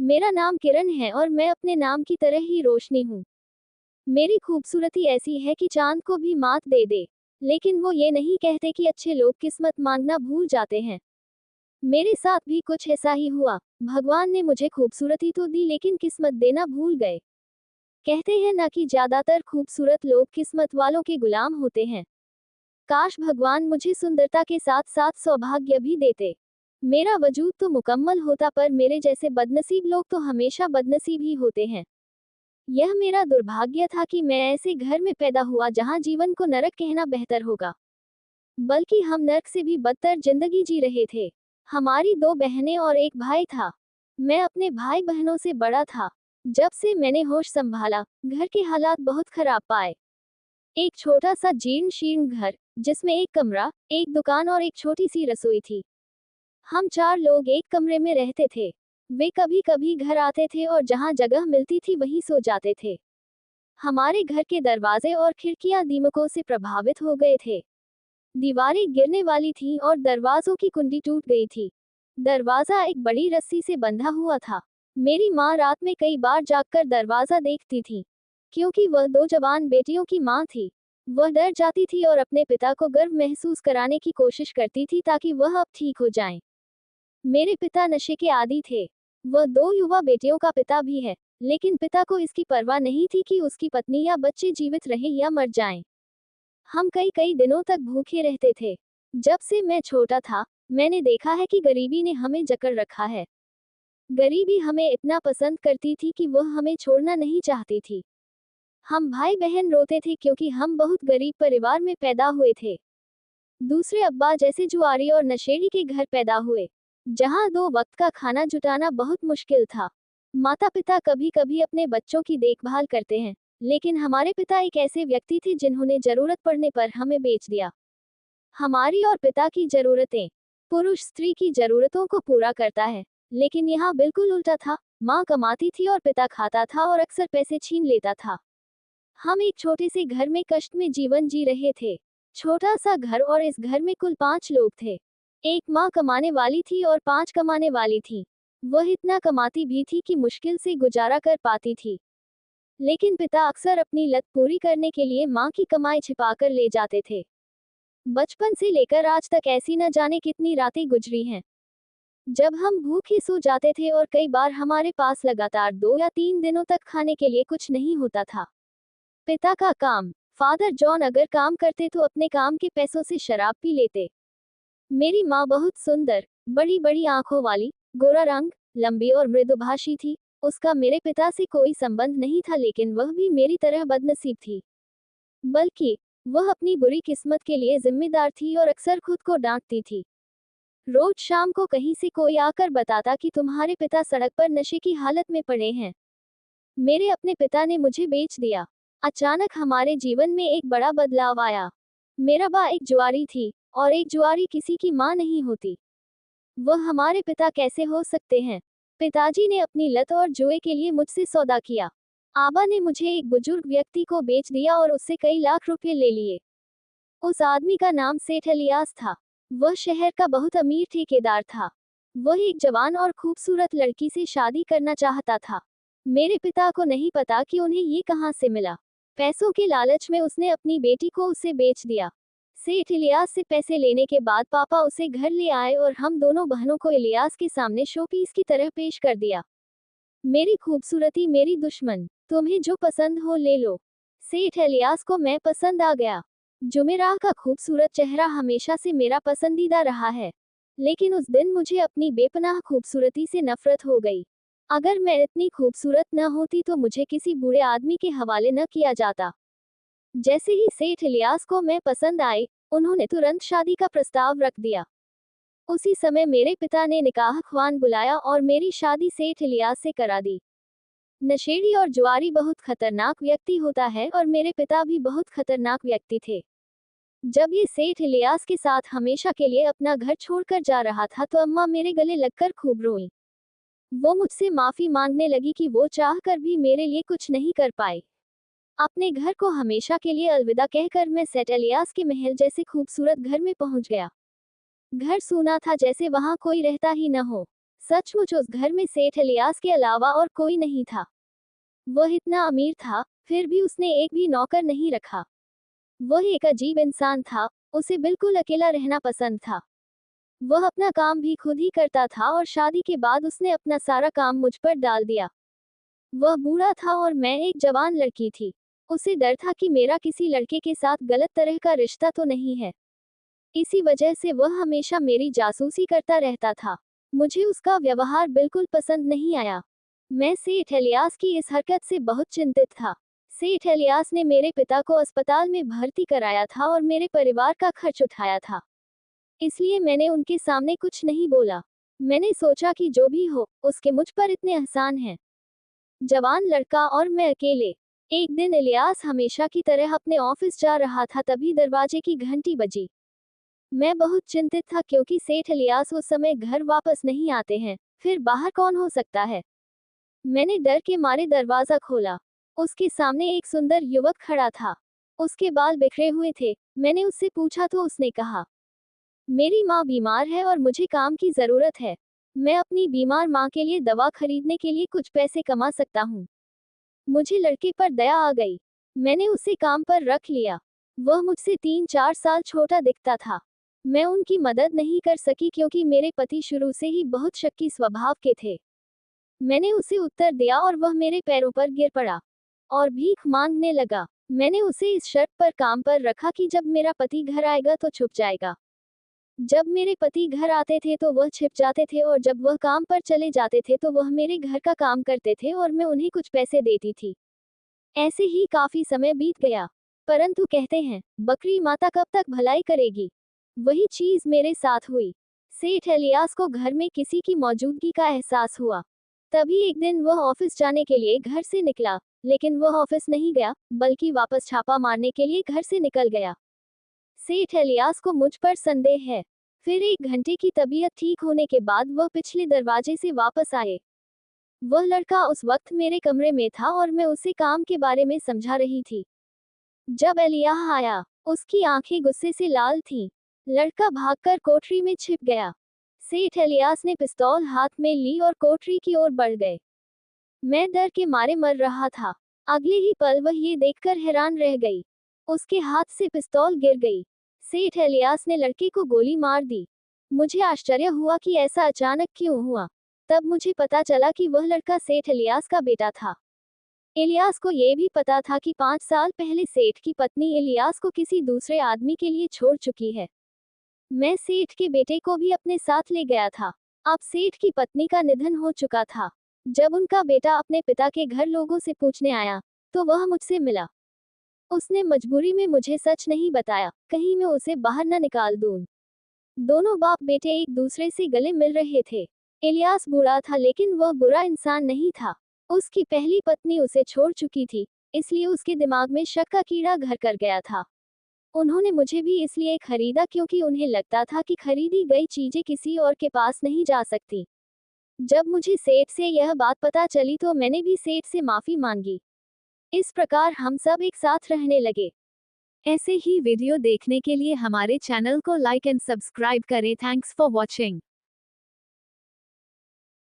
मेरा नाम किरण है और मैं अपने नाम की तरह ही रोशनी हूँ। मेरी खूबसूरती ऐसी है कि चांद को भी मात दे दे। लेकिन वो ये नहीं कहते कि अच्छे लोग किस्मत मांगना भूल जाते हैं। मेरे साथ भी कुछ ऐसा ही हुआ। भगवान ने मुझे खूबसूरती तो दी लेकिन किस्मत देना भूल गए। कहते हैं ना कि ज्यादातर खूबसूरत लोग किस्मत वालों के गुलाम होते हैं। काश भगवान मुझे सुंदरता के साथ साथ सौभाग्य भी देते। मेरा वजूद तो मुकम्मल होता पर मेरे जैसे बदनसीब लोग तो हमेशा बदनसीब ही होते हैं। यह मेरा दुर्भाग्य था कि मैं ऐसे घर में पैदा हुआ जहां जीवन को नरक कहना बेहतर होगा। बल्कि हम नरक से भी बदतर जिंदगी जी रहे थे। हमारी दो बहनें और एक भाई था। मैं अपने भाई बहनों से बड़ा था। जब से मैंने होश संभाला, घर के हालात बहुत खराब पाए। एक छोटा सा जीर्ण शीर्ण घर, जिसमें एक कमरा, एक दुकान और एक छोटी सी रसोई थी। हम चार लोग एक कमरे में रहते थे। वे कभी कभी घर आते थे और जहां जगह मिलती थी वहीं सो जाते थे। हमारे घर के दरवाजे और खिड़कियां दीमकों से प्रभावित हो गए थे। दीवारें गिरने वाली थीं और दरवाजों की कुंडी टूट गई थी। दरवाजा एक बड़ी रस्सी से बंधा हुआ था। मेरी माँ रात में कई बार जागकर दरवाजा देखती थी, क्योंकि वह दो जवान बेटियों की माँ थी। वह डर जाती थी और अपने पिता को गर्व महसूस कराने की कोशिश करती थी ताकि वह अब ठीक हो जाएं। मेरे पिता नशे के आदी थे। वह दो युवा बेटियों का पिता भी है, लेकिन पिता को इसकी परवाह नहीं थी कि उसकी पत्नी या बच्चे जीवित रहें या मर जाएं। हम कई कई दिनों तक भूखे रहते थे। जब से मैं छोटा था, मैंने देखा है कि गरीबी ने हमें जकड़ रखा है। गरीबी हमें इतना पसंद करती थी कि वह हमें छोड़ना नहीं चाहती थी। हम भाई बहन रोते थे क्योंकि हम बहुत गरीब परिवार में पैदा हुए थे। दूसरे अब्बा जैसे जुआरी और नशेड़ी के घर पैदा हुए, जहां दो वक्त का खाना जुटाना बहुत मुश्किल था। माता पिता कभी कभी अपने बच्चों की देखभाल करते हैं, लेकिन हमारे पिता एक ऐसे व्यक्ति थे जिन्होंने जरूरत पड़ने पर हमें बेच दिया। हमारी और पिता की जरूरतें। पुरुष स्त्री की जरूरतों को पूरा करता है, लेकिन यहाँ बिल्कुल उल्टा था। माँ कमाती थी और पिता खाता था और अक्सर पैसे छीन लेता था। हम एक छोटे से घर में कष्ट में जीवन जी रहे थे। छोटा सा घर और इस घर में कुल 5 लोग थे। एक माँ कमाने वाली थी और 5 कमाने वाली थी। वह इतना कमाती भी थी कि मुश्किल से गुजारा कर पाती थी। लेकिन पिता अक्सर अपनी लत पूरी करने के लिए माँ की कमाई छिपाकर ले जाते थे। बचपन से लेकर आज तक ऐसी न जाने कितनी रातें गुजरी हैं, जब हम भूखे सो जाते थे और कई बार हमारे पास लगातार 2 या 3 दिनों तक खाने के लिए कुछ नहीं होता था। पिता का काम। फादर जॉन अगर काम करते तो अपने काम के पैसों से शराब पी लेते। मेरी माँ बहुत सुंदर, बड़ी बड़ी आंखों वाली, गोरा रंग, लंबी और मृदुभाषी थी। उसका मेरे पिता से कोई संबंध नहीं था, लेकिन वह भी मेरी तरह बदनसीब थी। बल्कि वह अपनी बुरी किस्मत के लिए जिम्मेदार थी और अक्सर खुद को डांटती थी। रोज शाम को कहीं से कोई आकर बताता कि तुम्हारे पिता सड़क पर नशे की हालत में पड़े हैं। मेरे अपने पिता ने मुझे बेच दिया। अचानक हमारे जीवन में एक बड़ा बदलाव आया। मेरा बा एक जुआरी थी, और एक जुआरी किसी की माँ नहीं होती। वह हमारे पिता कैसे हो सकते हैं? पिताजी ने अपनी लत और जुए के लिए मुझसे सौदा किया। आबा ने मुझे एक बुजुर्ग व्यक्ति को बेच दिया और उससे कई लाख रुपए ले लिए। उस आदमी का नाम सेठ इलियास था। वह शहर का बहुत अमीर ठेकेदार था। वह एक जवान और खूबसूरत लड़की से शादी करना चाहता था। मेरे पिता को नहीं पता कि उन्हें ये कहां से मिला। पैसों के लालच में उसने अपनी बेटी को उसे बेच दिया। सेठ इलियास से पैसे लेने के बाद पापा उसे घर ले आए और हम दोनों बहनों को इलियास के सामने शोपीस की तरह पेश कर दिया। मेरी खूबसूरती मेरी दुश्मन, तुम्हें जो पसंद हो ले लो। सेठ इलियास को मैं पसंद आ गया। जुमेराह का खूबसूरत चेहरा हमेशा से मेरा पसंदीदा रहा है, लेकिन उस दिन मुझे अपनी बेपनाह खूबसूरती से नफरत हो गई। अगर मैं इतनी खूबसूरत न होती तो मुझे किसी बूढ़े आदमी के हवाले न किया जाता। जैसे ही सेठ इलियास को मैं पसंद आई, उन्होंने तुरंत शादी का प्रस्ताव रख दिया। उसी समय मेरे पिता ने निकाह ख्वान बुलाया और मेरी शादी सेठ इलियास से करा दी। नशेड़ी और जुआरी बहुत खतरनाक व्यक्ति होता है और मेरे पिता भी बहुत खतरनाक व्यक्ति थे। जब ये सेठ इलियास के साथ हमेशा के लिए अपना घर छोड़कर जा रहा था तो अम्मा मेरे गले लगकर खूब रोईं। वो मुझसे माफी मांगने लगी कि वो चाहकर भी मेरे लिए कुछ नहीं कर पाई। अपने घर को हमेशा के लिए अलविदा कहकर मैं सेठ इलियास के महल जैसे खूबसूरत घर में पहुंच गया। घर सूना था, जैसे वहां कोई रहता ही न हो। सचमुच उस घर में सेठ इलियास के अलावा और कोई नहीं था। वह इतना अमीर था, फिर भी उसने एक भी नौकर नहीं रखा। वह एक अजीब इंसान था, उसे बिल्कुल अकेला रहना पसंद था। वह अपना काम भी खुद ही करता था और शादी के बाद उसने अपना सारा काम मुझ पर डाल दिया। वह बूढ़ा था और मैं एक जवान लड़की थी। उसे डर था कि मेरा किसी लड़के के साथ गलत तरह का रिश्ता तो नहीं है। इसी वजह से वह हमेशा मेरी जासूसी करता रहता था। मुझे उसका व्यवहार बिल्कुल पसंद नहीं आया। मैं सेठ इलियास की इस हरकत से बहुत चिंतित था। सेठ इलियास ने मेरे पिता को अस्पताल में भर्ती कराया था और मेरे परिवार का खर्च उठाया था। इसलिए मैंने उनके सामने कुछ नहीं बोला। मैंने सोचा कि जो भी हो, उसके मुझ पर इतने एहसान हैं। जवान लड़का और मैं अकेले। एक दिन इलियास हमेशा की तरह अपने ऑफिस जा रहा था, तभी दरवाजे की घंटी बजी। मैं बहुत चिंतित था क्योंकि सेठ इलियास उस समय घर वापस नहीं आते हैं, फिर बाहर कौन हो सकता है। मैंने डर के मारे दरवाजा खोला। उसके सामने एक सुंदर युवक खड़ा था। उसके बाल बिखरे हुए थे। मैंने उससे पूछा तो उसने कहा, मेरी माँ बीमार है और मुझे काम की जरूरत है। मैं अपनी बीमार माँ के लिए दवा खरीदने के लिए कुछ पैसे कमा सकता हूँ। मुझे लड़के पर दया आ गई। मैंने उसे काम पर रख लिया। वह मुझसे 3-4 साल छोटा दिखता था। मैं उनकी मदद नहीं कर सकी क्योंकि मेरे पति शुरू से ही बहुत शक्की स्वभाव के थे। मैंने उसे उत्तर दिया और वह मेरे पैरों पर गिर पड़ा और भीख मांगने लगा। मैंने उसे इस शर्त पर काम पर रखा कि जब मेरा पति घर आएगा तो छुप जाएगा। जब मेरे पति घर आते थे तो वह छिप जाते थे और जब वह काम पर चले जाते थे तो वह मेरे घर का काम करते थे और मैं उन्हें कुछ पैसे देती थी। ऐसे ही काफी समय बीत गया। परंतु कहते हैं, बकरी माता कब तक भलाई करेगी। वही चीज मेरे साथ हुई। सेठ इलियास को घर में किसी की मौजूदगी का एहसास हुआ। तभी एक दिन वह ऑफिस जाने के लिए घर से निकला, लेकिन वह ऑफिस नहीं गया, बल्कि वापस छापा मारने के लिए घर से निकल गया। सेठ इलियास को मुझ पर संदेह है। फिर 1 घंटे की तबीयत ठीक होने के बाद वह पिछले दरवाजे से वापस आए। वह लड़का उस वक्त मेरे कमरे में था और मैं उसे काम के बारे में समझा रही थी। जब इलियास आया, उसकी आंखें गुस्से से लाल थीं। लड़का भागकर कोठरी में छिप गया। सेठ इलियास ने पिस्तौल हाथ में ली और कोठरी की ओर बढ़ गए। मैं डर के मारे मर रहा था। अगले ही पल वह ये देखकर हैरान रह गई। उसके हाथ से पिस्तौल गिर गई। सेठ इलियास ने लड़के को गोली मार दी। मुझे आश्चर्य हुआ कि ऐसा अचानक क्यों हुआ। तब मुझे पता चला कि वह लड़का सेठ इलियास का बेटा था। इलियास को ये भी पता था कि 5 साल पहले सेठ की पत्नी इलियास को किसी दूसरे आदमी के लिए छोड़ चुकी है। मैं सेठ के बेटे को भी अपने साथ ले गया था। अब सेठ की पत्नी का निधन हो चुका था। जब उनका बेटा अपने पिता के घर लोगों से पूछने आया, तो वह मुझसे मिला। उसने मजबूरी में मुझे सच नहीं बताया, कहीं मैं उसे बाहर न निकाल दूं। दोनों बाप बेटे एक दूसरे से गले मिल रहे थे। इलियास बुरा था, लेकिन वह बुरा इंसान नहीं था। उसकी पहली पत्नी उसे छोड़ चुकी थी, इसलिए उसके दिमाग में शक का कीड़ा घर कर गया था। उन्होंने मुझे भी इसलिए खरीदा क्योंकि उन्हें लगता था कि खरीदी गई चीजें किसी और के पास नहीं जा सकती। जब मुझे सेठ से यह बात पता चली तो मैंने भी सेठ से माफी मांगी। इस प्रकार हम सब एक साथ रहने लगे। ऐसे ही वीडियो देखने के लिए हमारे चैनल को लाइक एंड सब्सक्राइब करें। Thanks for watching.